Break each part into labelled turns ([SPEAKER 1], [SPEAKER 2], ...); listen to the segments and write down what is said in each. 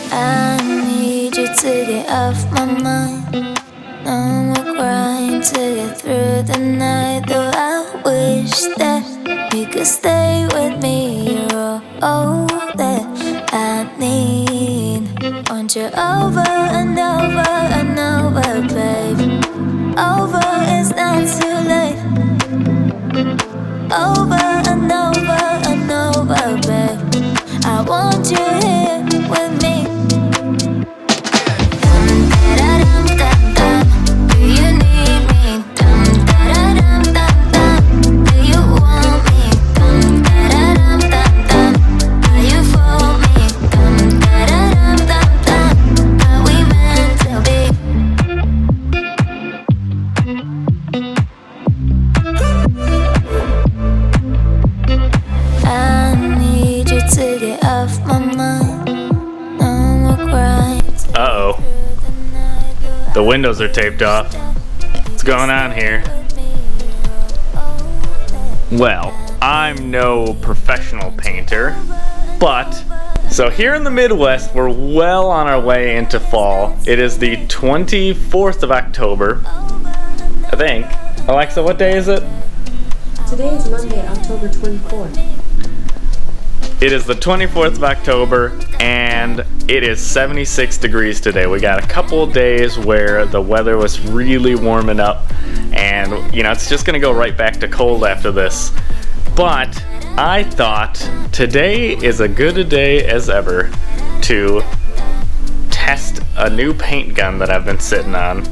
[SPEAKER 1] I need you to get off my mind. No more crying to get through the night. Though I wish that you could stay with me. You're all that I need. Want you over and over and over, babe. Over is not too late. Over and over and over, babe. I want you here with me. Dum da dum dum dum. Do you need me? Dum da dum dum dum. Do you want me? Dum da dum dum dum. Are you for me? Dum da dum dum dum. Are we meant to be? I need you to get off my mind. No more crying.
[SPEAKER 2] Uh-oh. The windows are taped off. What's going on here? Well, I'm no professional painter, but so here in the Midwest, we're well on our way into fall. It is the 24th of October, I think. Alexa, what day is it?
[SPEAKER 3] Today is Monday, October 24th.
[SPEAKER 2] It is the 24th of October, and it is 76 degrees today. We got a couple of days where the weather was really warming up, and it's just gonna go right back to cold after this. But I thought today is as good a day as ever to test a new paint gun that I've been sitting on.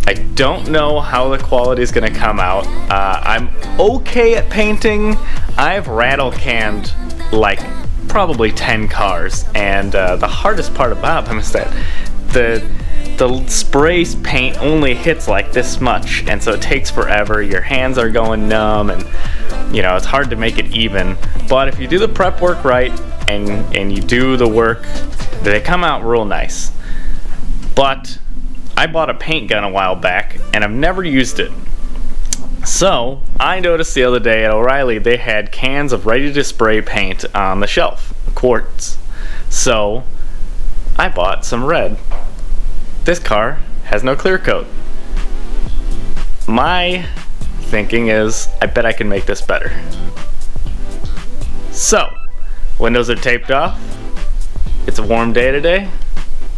[SPEAKER 2] I don't know how the quality is gonna come out. I'm okay at painting. I've rattle canned like probably 10 cars, and the hardest part about them is that the spray paint only hits like this much, and so it takes forever. Your hands are going numb, and it's hard to make it even. But if you do the prep work right and you do the work, they come out real nice. But I bought a paint gun a while back, and I've never used it. So I noticed the other day at O'Reilly they had cans of ready-to-spray paint on the shelf, quarts. So I bought some red. This car has no clear coat. My thinking is, I bet I can make this better. So, windows are taped off. It's a warm day today.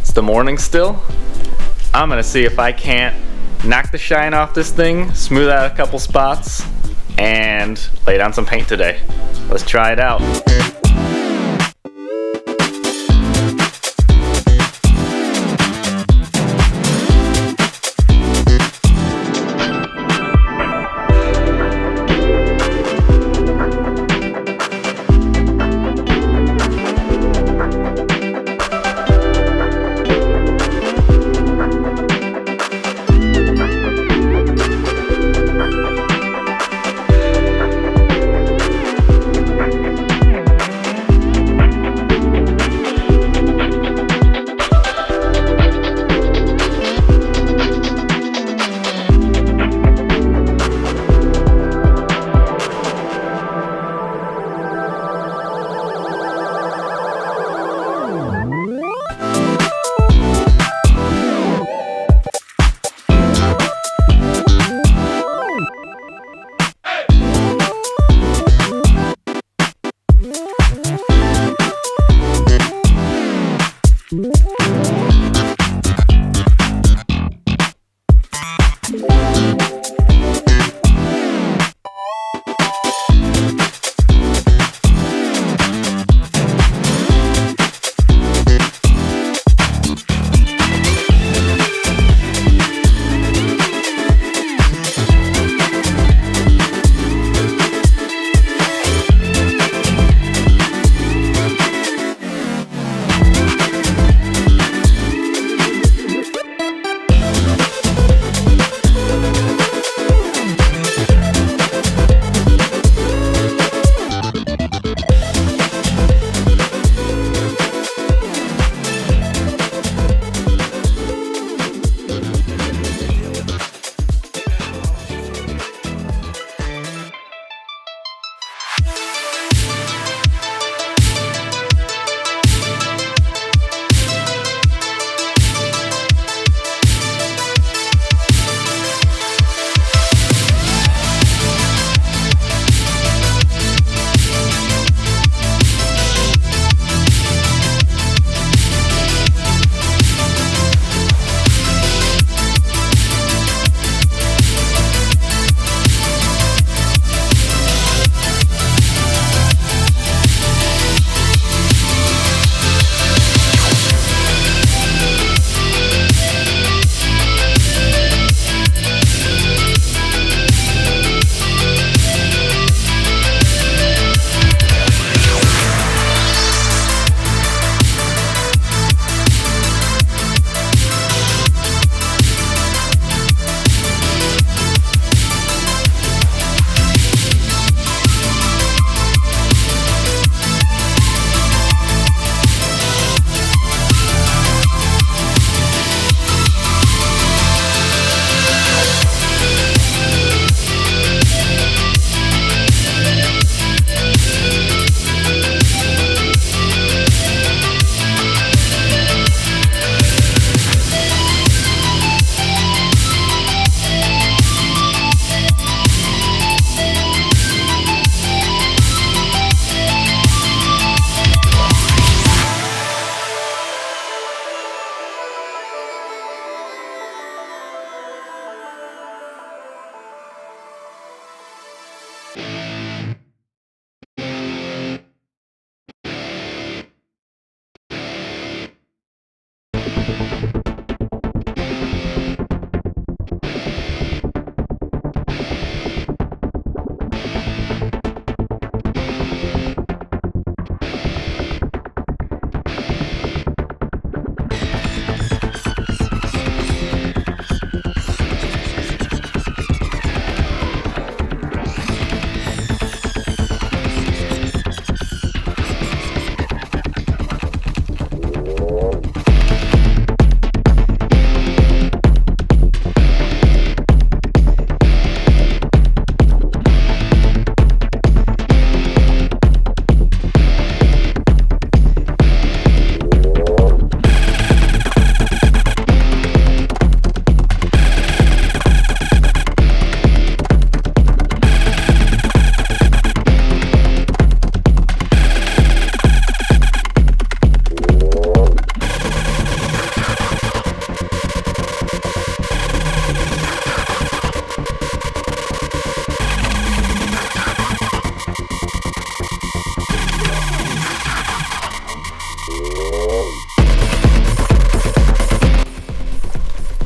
[SPEAKER 2] It's the morning still. I'm gonna see if I can't knock the shine off this thing, smooth out a couple spots, and lay down some paint today. Let's try it out.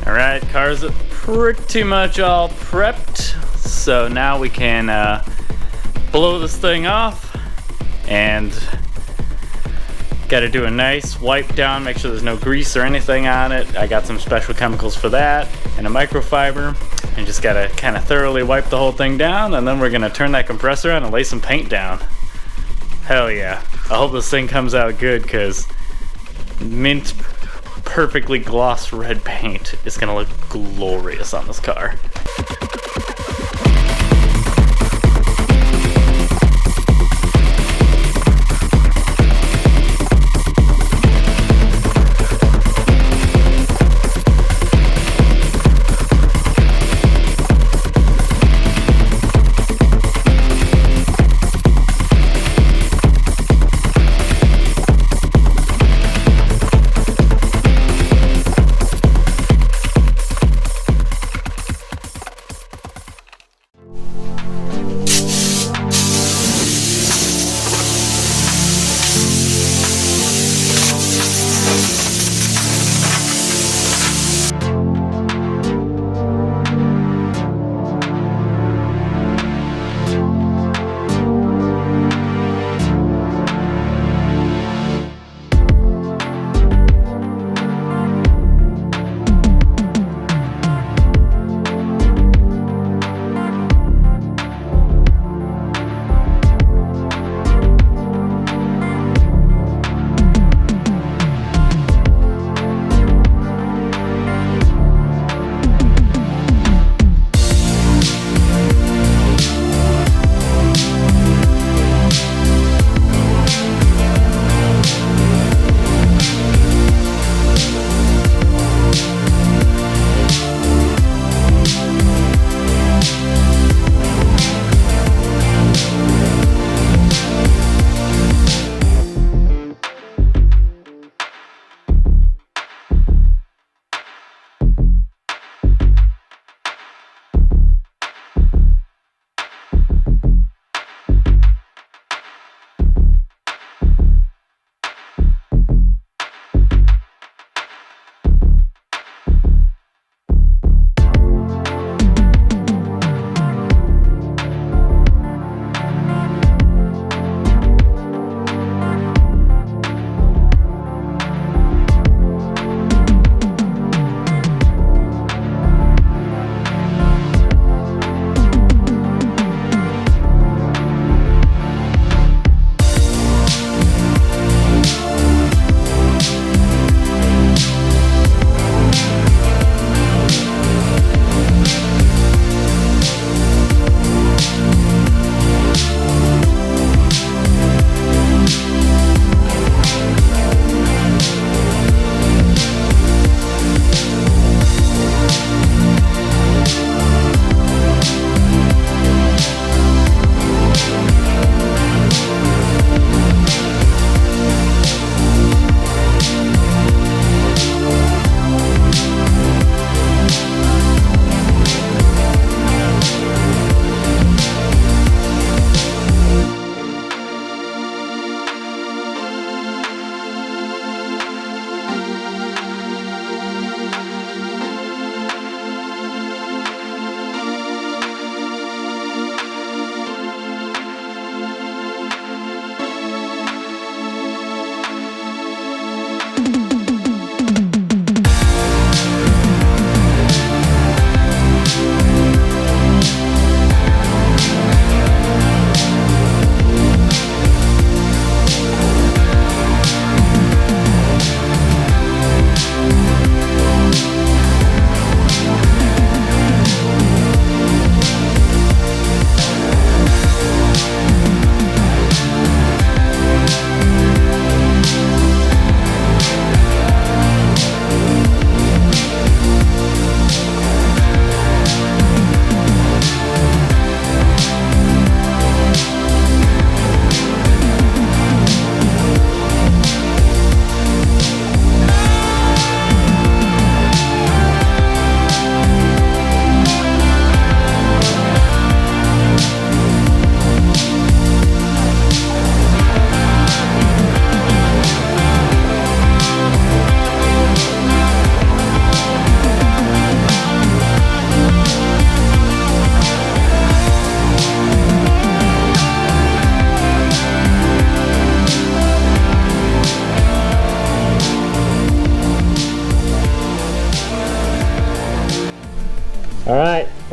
[SPEAKER 2] Alright, car's pretty much all prepped, so now we can blow this thing off, and gotta do a nice wipe down, make sure there's no grease or anything on it. I got some special chemicals for that and a microfiber, and just gotta kind of thoroughly wipe the whole thing down, and then we're gonna turn that compressor on and lay some paint down. Hell yeah. I hope this thing comes out good, because mint perfectly gloss red paint is gonna look glorious on this car.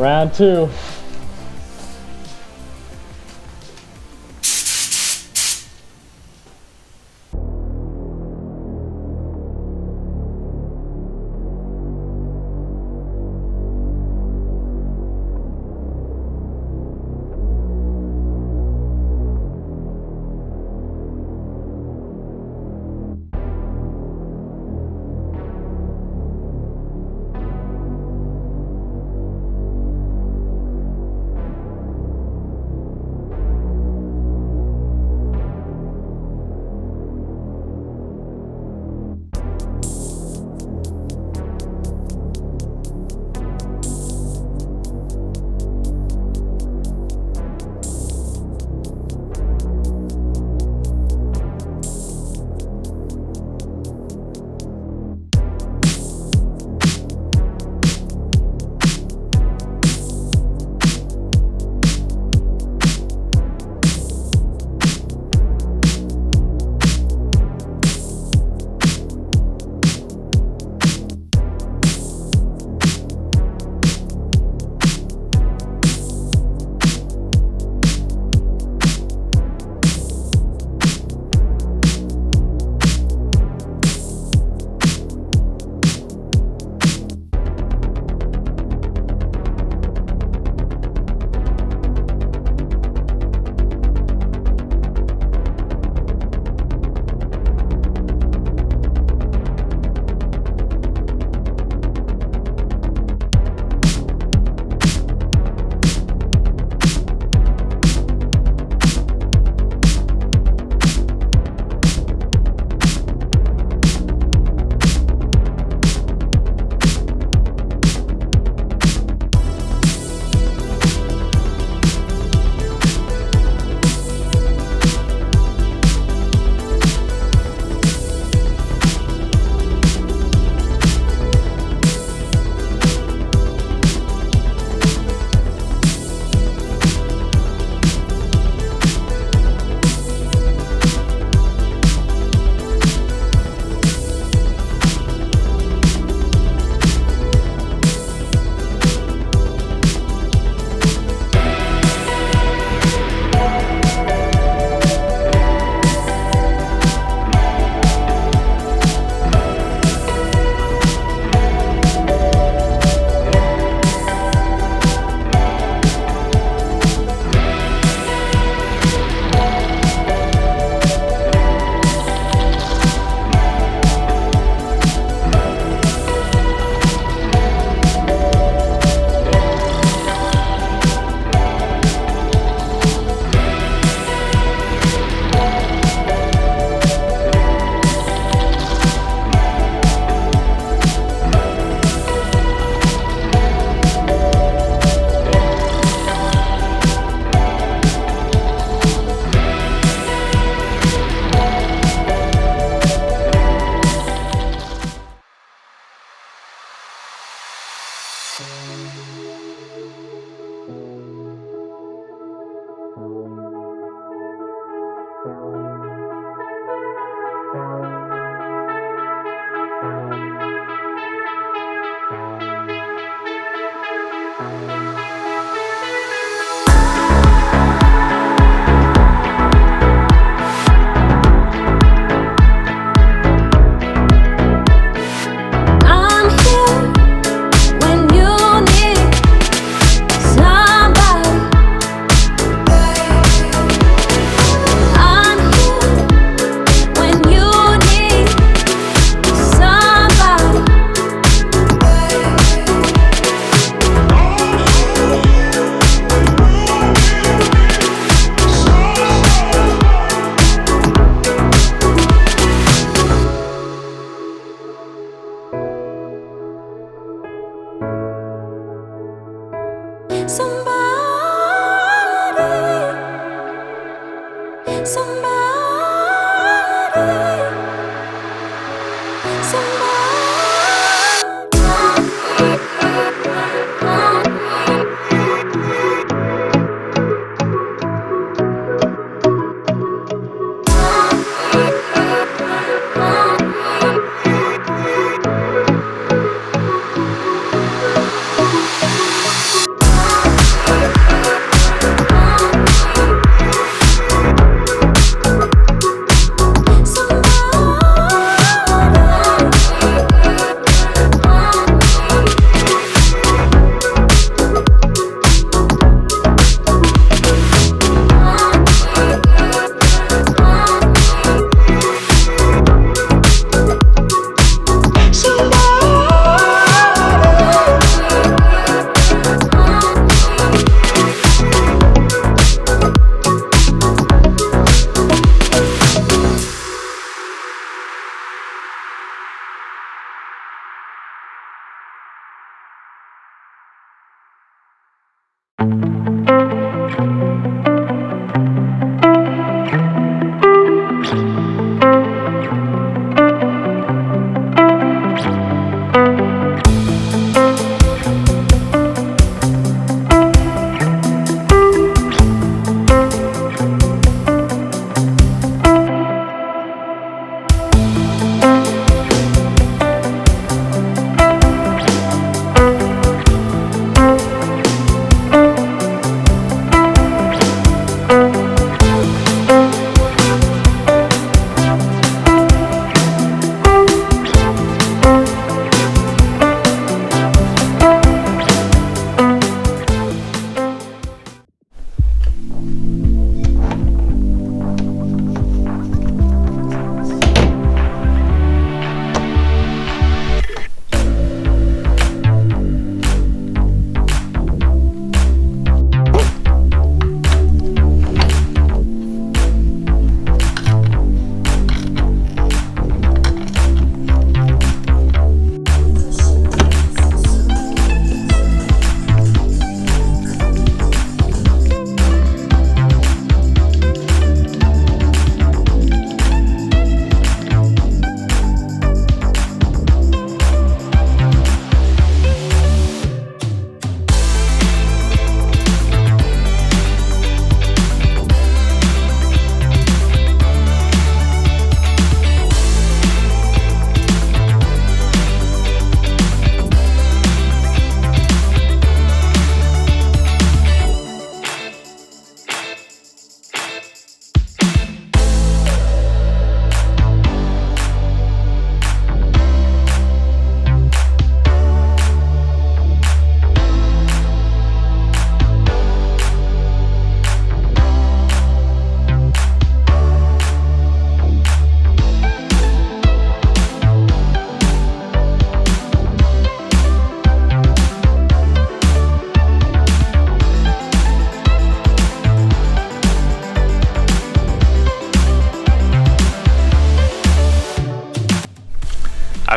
[SPEAKER 2] Round 2.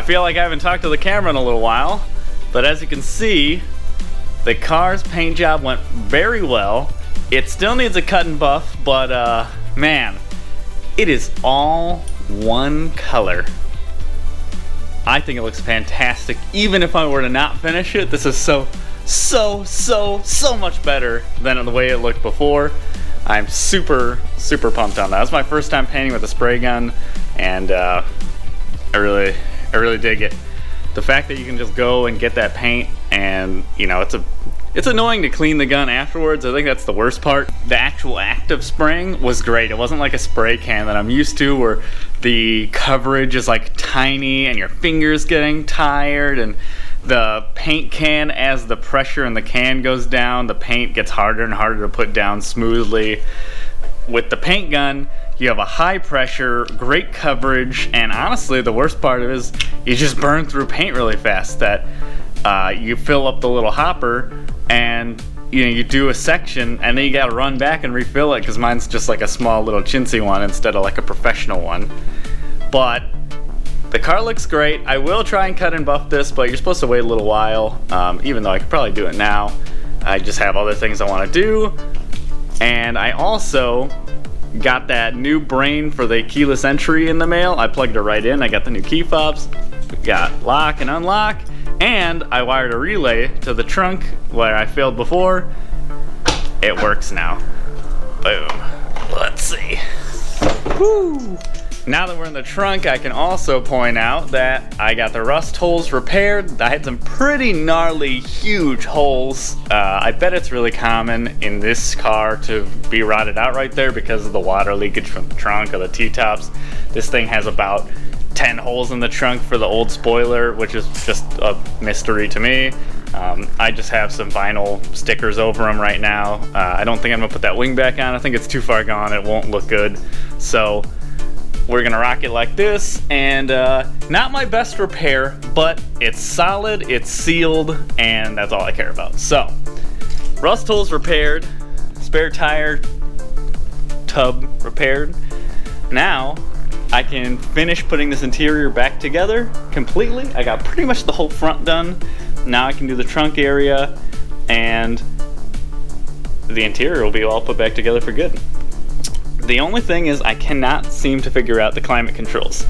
[SPEAKER 2] feel like I haven't talked to the camera in a little while, but as you can see, the car's paint job went very well. It still needs a cut and buff, but man, it is all one color. I think it looks fantastic. Even if I were to not finish it, this is so much better than the way it looked before. I'm super pumped on that. That's my first time painting with a spray gun, and I really dig it. The fact that you can just go and get that paint, and you know, it's annoying to clean the gun afterwards. I think that's the worst part. The actual act of spraying was great. It wasn't like a spray can that I'm used to where the coverage is like tiny and your fingers getting tired, and the paint can, as the pressure in the can goes down, the paint gets harder and harder to put down smoothly. With the paint gun, you have a high pressure, great coverage, and honestly the worst part of it is you just burn through paint really fast. That you fill up the little hopper and you do a section, and then you gotta run back and refill it, because mine's just like a small little chintzy one instead of like a professional one. But the car looks great. I will try and cut and buff this, but you're supposed to wait a little while, even though I could probably do it now. I just have other things I want to do. And I also got that new brain for the keyless entry in the mail. I plugged it right in. I got the new key fobs, got lock and unlock, and I wired a relay to the trunk where I failed before. It works now. Boom. Let's see. Woo! Now that we're in the trunk, I can also point out that I got the rust holes repaired. I had some pretty gnarly, huge holes. I bet it's really common in this car to be rotted out right there because of the water leakage from the trunk or the T-tops. This thing has about 10 holes in the trunk for the old spoiler, which is just a mystery to me. I just have some vinyl stickers over them right now. I don't think I'm gonna put that wing back on. I think it's too far gone. It won't look good. So we're gonna rock it like this, and not my best repair, but it's solid, it's sealed, and that's all I care about. So, rust holes repaired, spare tire tub repaired. Now, I can finish putting this interior back together completely. I got pretty much the whole front done. Now I can do the trunk area, and the interior will be all put back together for good. The only thing is I cannot seem to figure out the climate controls.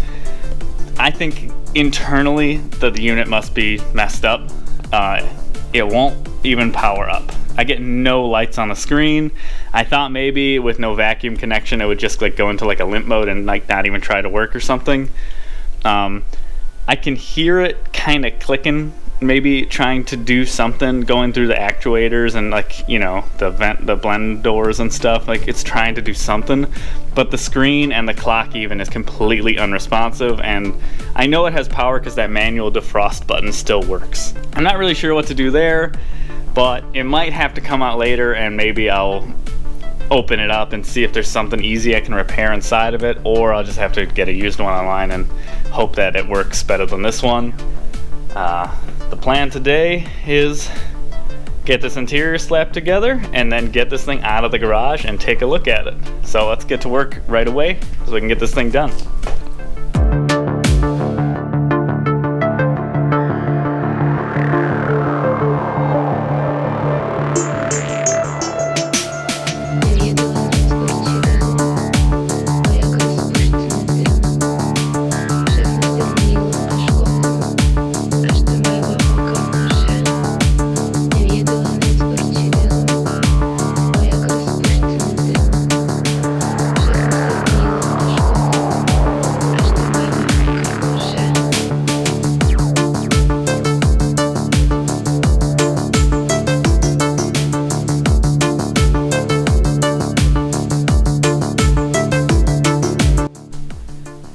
[SPEAKER 2] I think internally the unit must be messed up. It won't even power up. I get no lights on the screen. I thought maybe with no vacuum connection it would just like go into like a limp mode and like not even try to work or something. I can hear it kind of clicking, maybe trying to do something, going through the actuators and like, you know, the blend doors and stuff. Like it's trying to do something, but the screen and the clock even is completely unresponsive. And I know it has power because that manual defrost button still works. I'm not really sure what to do there, but it might have to come out later, and maybe I'll open it up and see if there's something easy I can repair inside of it, or I'll just have to get a used one online and hope that it works better than this one. The plan today is get this interior slapped together and then get this thing out of the garage and take a look at it. So let's get to work right away so we can get this thing done.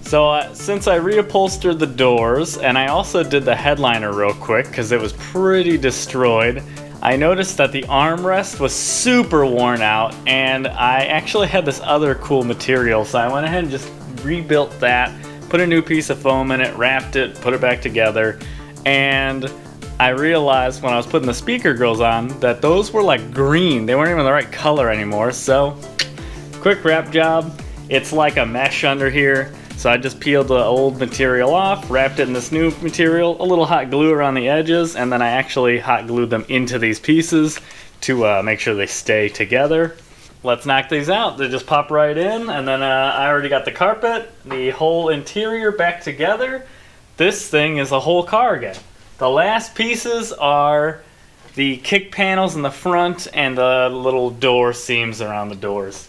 [SPEAKER 2] So since I reupholstered the doors, and I also did the headliner real quick because it was pretty destroyed, I noticed that the armrest was super worn out, and I actually had this other cool material, so I went ahead and just rebuilt that, put a new piece of foam in it, wrapped it, put it back together, and I realized when I was putting the speaker grills on that those were like green. They weren't even the right color anymore, so quick wrap job. It's like a mesh under here. So I just peeled the old material off, wrapped it in this new material, a little hot glue around the edges, and then I actually hot glued them into these pieces to make sure they stay together. Let's knock these out. They just pop right in, and then I already got the carpet, the whole interior back together. This thing is a whole car again. The last pieces are the kick panels in the front and the little door seams around the doors.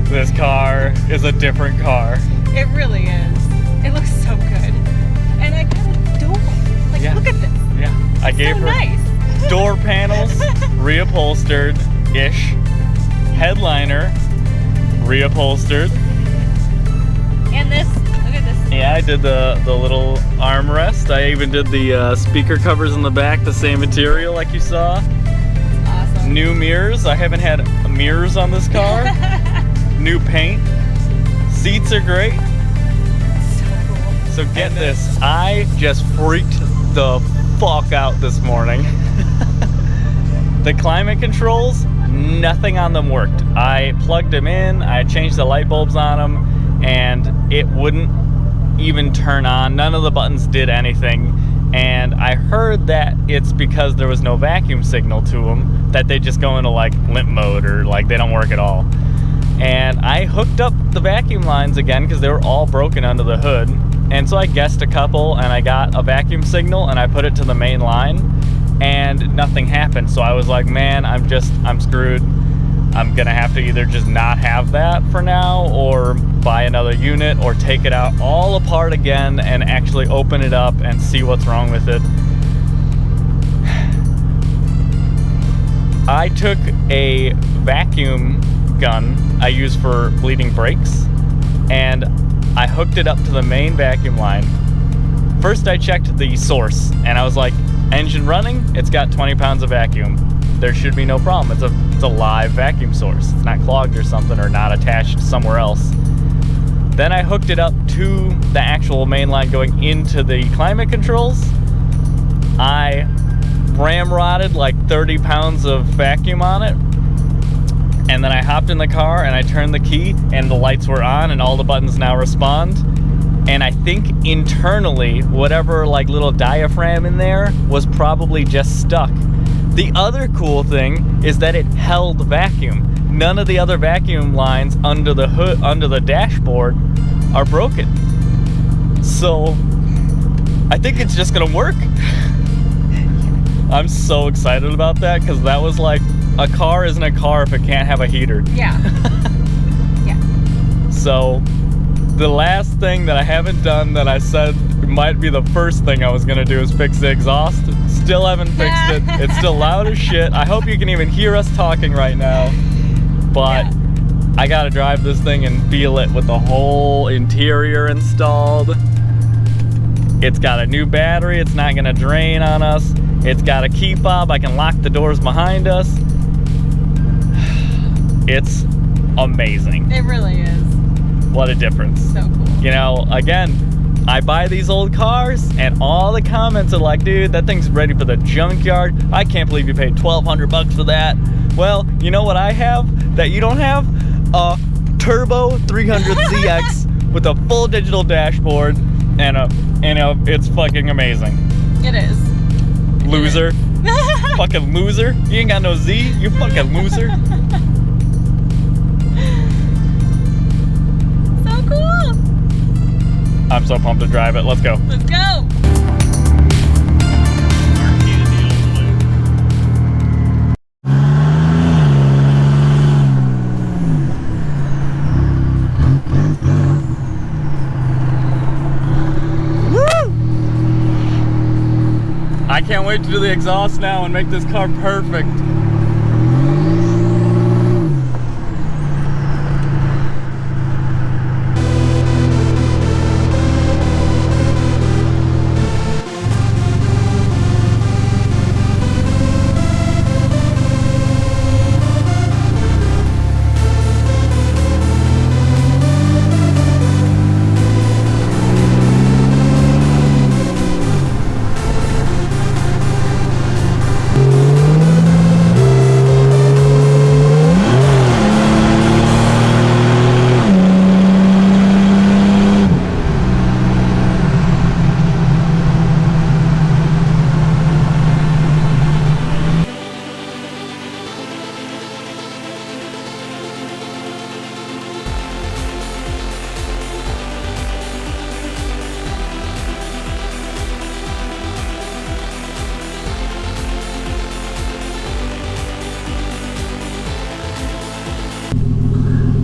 [SPEAKER 2] This car is a different car.
[SPEAKER 4] It really is. It looks so good. And I kind of don't. Like,
[SPEAKER 2] Yeah.
[SPEAKER 4] look at this.
[SPEAKER 2] Yeah, I gave
[SPEAKER 4] So
[SPEAKER 2] her
[SPEAKER 4] nice.
[SPEAKER 2] door panels, reupholstered-ish, headliner, reupholstered.
[SPEAKER 4] And this, look at this.
[SPEAKER 2] Yeah, I did the little armrest. I even did the speaker covers in the back, the same material like you saw.
[SPEAKER 4] Awesome.
[SPEAKER 2] New mirrors. I haven't had mirrors on this car. New paint. Seats are great.
[SPEAKER 4] So cool.
[SPEAKER 2] So get this, I just freaked the fuck out this morning. The climate controls, nothing on them worked. I plugged them in, I changed the light bulbs on them, and it wouldn't even turn on. None of the buttons did anything. And I heard that it's because there was no vacuum signal to them, that they just go into like limp mode or like they don't work at all. And I hooked up the vacuum lines again because they were all broken under the hood. And so I guessed a couple and I got a vacuum signal and I put it to the main line and nothing happened. So I was like, man, I'm screwed. I'm gonna have to either just not have that for now or buy another unit or take it out all apart again and actually open it up and see what's wrong with it. I took a vacuum gun I use for bleeding brakes and I hooked it up to the main vacuum line. First I checked the source and I was like, engine running, it's got 20 pounds of vacuum. There should be no problem. It's a live vacuum source. It's not clogged or something or not attached somewhere else. Then I hooked it up to the actual main line going into the climate controls. I ramrodded like 30 pounds of vacuum on it. And then I hopped in the car and I turned the key and the lights were on and all the buttons now respond. And I think internally, whatever like little diaphragm in there was probably just stuck. The other cool thing is that it held vacuum. None of the other vacuum lines under the hood, under the dashboard, are broken. So I think it's just gonna work. I'm so excited about that because that was like, a car isn't a car if it can't have a heater.
[SPEAKER 4] Yeah. Yeah.
[SPEAKER 2] So the last thing that I haven't done that I said might be the first thing I was gonna do is fix the exhaust. Still haven't fixed it. It's still loud as shit. I hope you can even hear us talking right now. But
[SPEAKER 4] Yeah.
[SPEAKER 2] I gotta drive this thing and feel it with the whole interior installed. It's got a new battery. It's not gonna drain on us. It's got a key fob. I can lock the doors behind us. It's amazing.
[SPEAKER 4] It really is.
[SPEAKER 2] What a difference.
[SPEAKER 4] So cool.
[SPEAKER 2] You know, again, I buy these old cars and all the comments are like, dude, that thing's ready for the junkyard. I can't believe you paid $1,200 for that. Well, you know what I have that you don't have? A turbo 300ZX with a full digital dashboard and it's fucking amazing.
[SPEAKER 4] It is.
[SPEAKER 2] Loser. Fucking loser. You ain't got no Z, you fucking loser.
[SPEAKER 4] So cool.
[SPEAKER 2] I'm so pumped to drive it. Let's go.
[SPEAKER 4] Let's go.
[SPEAKER 2] I can't wait to do the exhaust now and make this car perfect.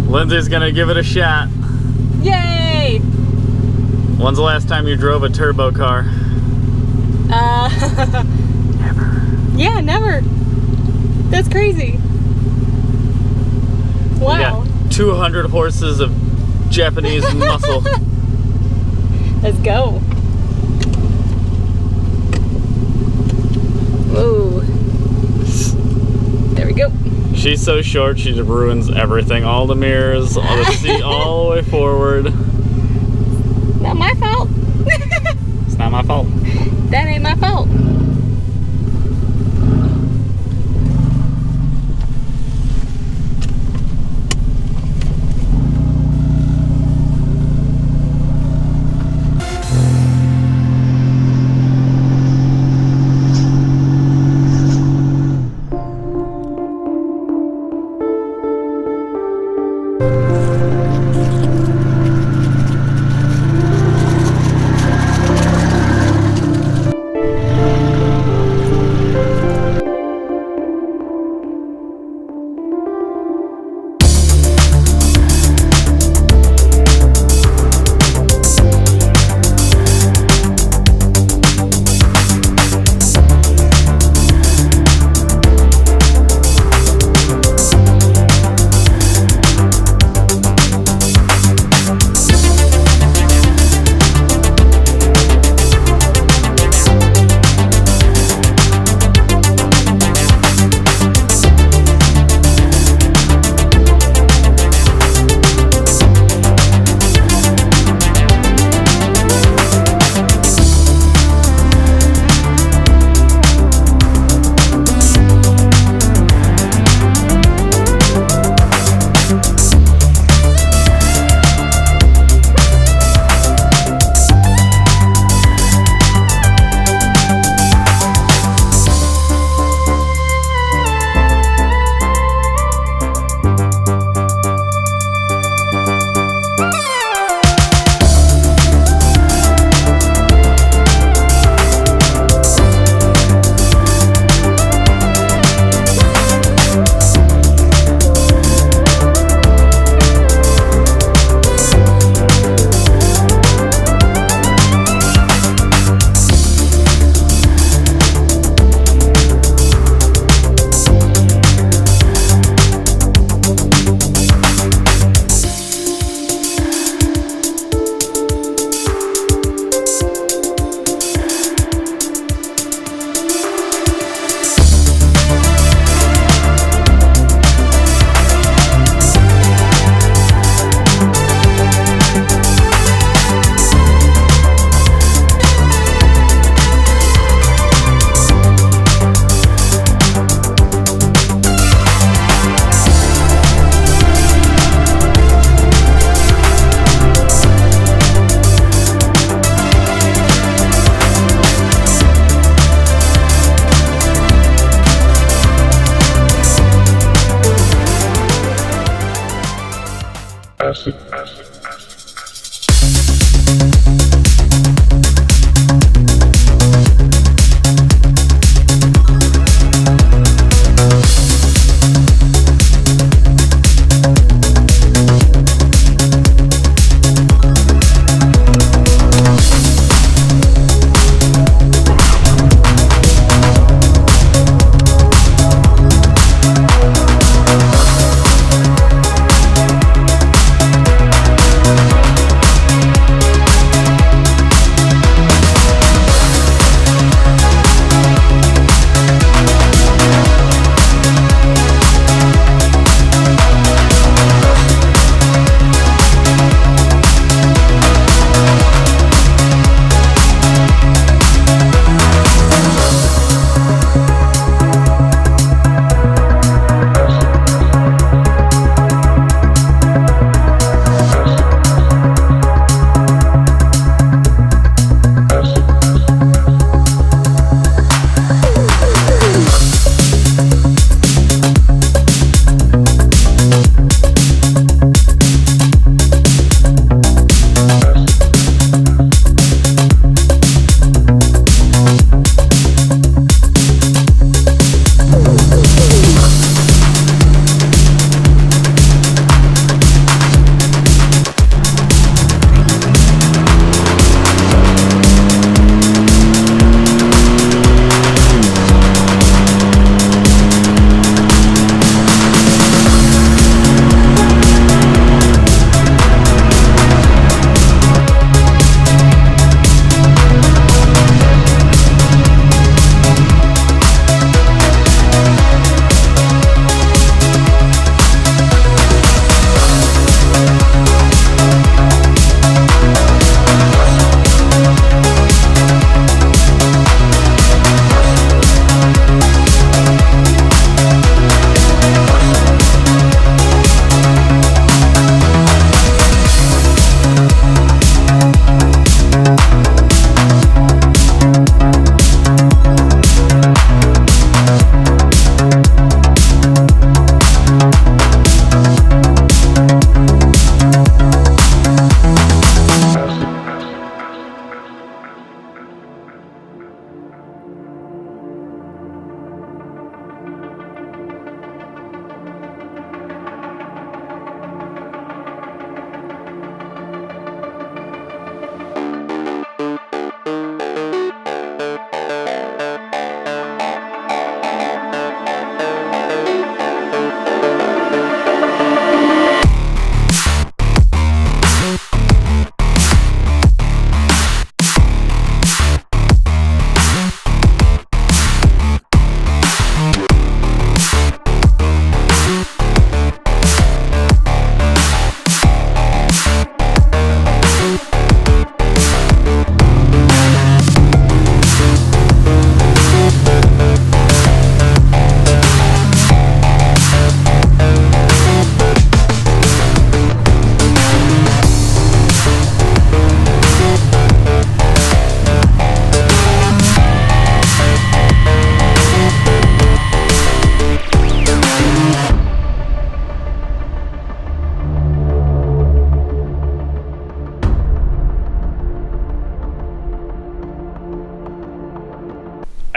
[SPEAKER 2] Lindsay's gonna give it a shot.
[SPEAKER 4] Yay!
[SPEAKER 2] When's the last time you drove a turbo car? Never.
[SPEAKER 4] Yeah, never. That's crazy. Wow.
[SPEAKER 2] We got 200 horses of Japanese muscle.
[SPEAKER 4] Let's go. Whoa. There we go.
[SPEAKER 2] She's so short, she just ruins everything. All the mirrors, all the seat, all the way forward.
[SPEAKER 4] Not my fault.
[SPEAKER 2] It's not my fault.
[SPEAKER 4] That ain't my fault.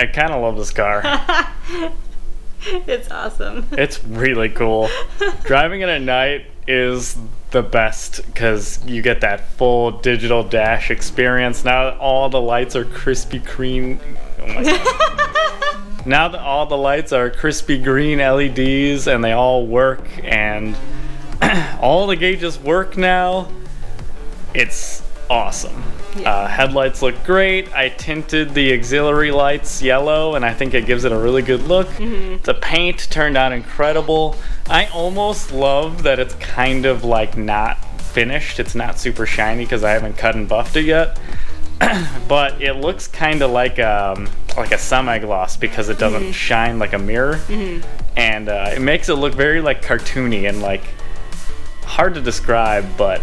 [SPEAKER 2] I kind of love this car.
[SPEAKER 4] It's awesome.
[SPEAKER 2] It's really cool. Driving it at night is the best because you get that full digital dash experience. Now all the lights are crispy green. Oh my God. Now that all the lights are crispy green LEDs and they all work and all the gauges work now, it's awesome.
[SPEAKER 4] Yeah.
[SPEAKER 2] Headlights look great. I tinted the auxiliary lights yellow and I think it gives it a really good look. The paint turned out incredible. I almost love that it's kind of like not finished. It's not super shiny because I haven't cut and buffed it yet. But it looks kind of like a semi-gloss because it doesn't shine like a mirror. And it makes it look very like cartoony and like hard to describe, but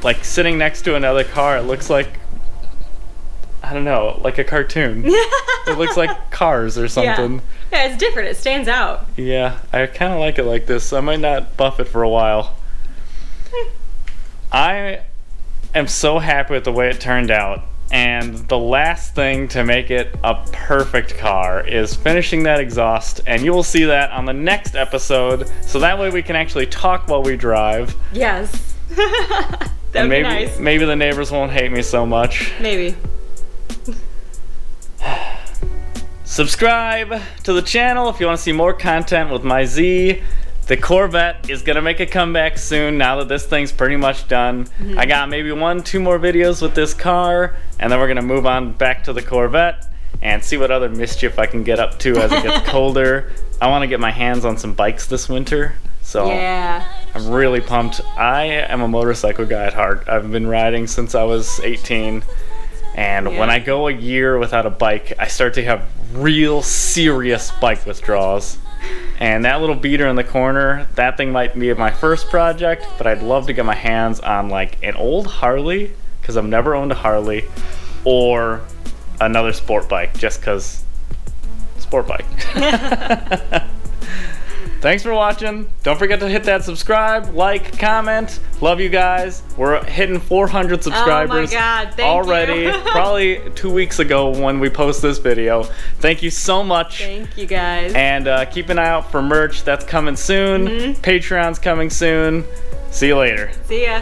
[SPEAKER 2] like sitting next to another car, it looks like, I don't know, like a cartoon. It looks like Cars or something.
[SPEAKER 4] Yeah, it's different. It stands out.
[SPEAKER 2] Yeah, I kind of like it like this. I might not buff it for a while. I am so happy with the way it turned out. And the last thing to make it a perfect car is finishing that exhaust. And you will see that on the next episode. So that way we can actually talk while we drive.
[SPEAKER 4] Yes. That'd
[SPEAKER 2] maybe,
[SPEAKER 4] be nice.
[SPEAKER 2] Maybe the neighbors won't hate me so much.
[SPEAKER 4] Maybe.
[SPEAKER 2] Subscribe to the channel if you want to see more content with my Z. The Corvette is going to make a comeback soon now that this thing's pretty much done. I got maybe 1-2 more videos with this car, and then we're going to move on back to the Corvette and see what other mischief I can get up to as it gets colder. I want to get my hands on some bikes this winter, so
[SPEAKER 4] Yeah.
[SPEAKER 2] I'm really pumped. I am a motorcycle guy at heart. I've been riding since I was 18. And when I go a year without a bike, I start to have real serious bike withdrawals. And that little beater in the corner, that thing might be my first project, but I'd love to get my hands on like an old Harley, because I've never owned a Harley, or another sport bike, just because sport bike. Thanks for watching. Don't forget to hit that subscribe, like, comment. Love you guys. We're hitting 400 subscribers
[SPEAKER 4] Oh my God, thank
[SPEAKER 2] already.
[SPEAKER 4] you.
[SPEAKER 2] Probably 2 weeks ago when we post this video. Thank you so much.
[SPEAKER 4] Thank you guys.
[SPEAKER 2] And keep an eye out for merch. That's coming soon. Patreon's coming soon. See you later.
[SPEAKER 4] See ya.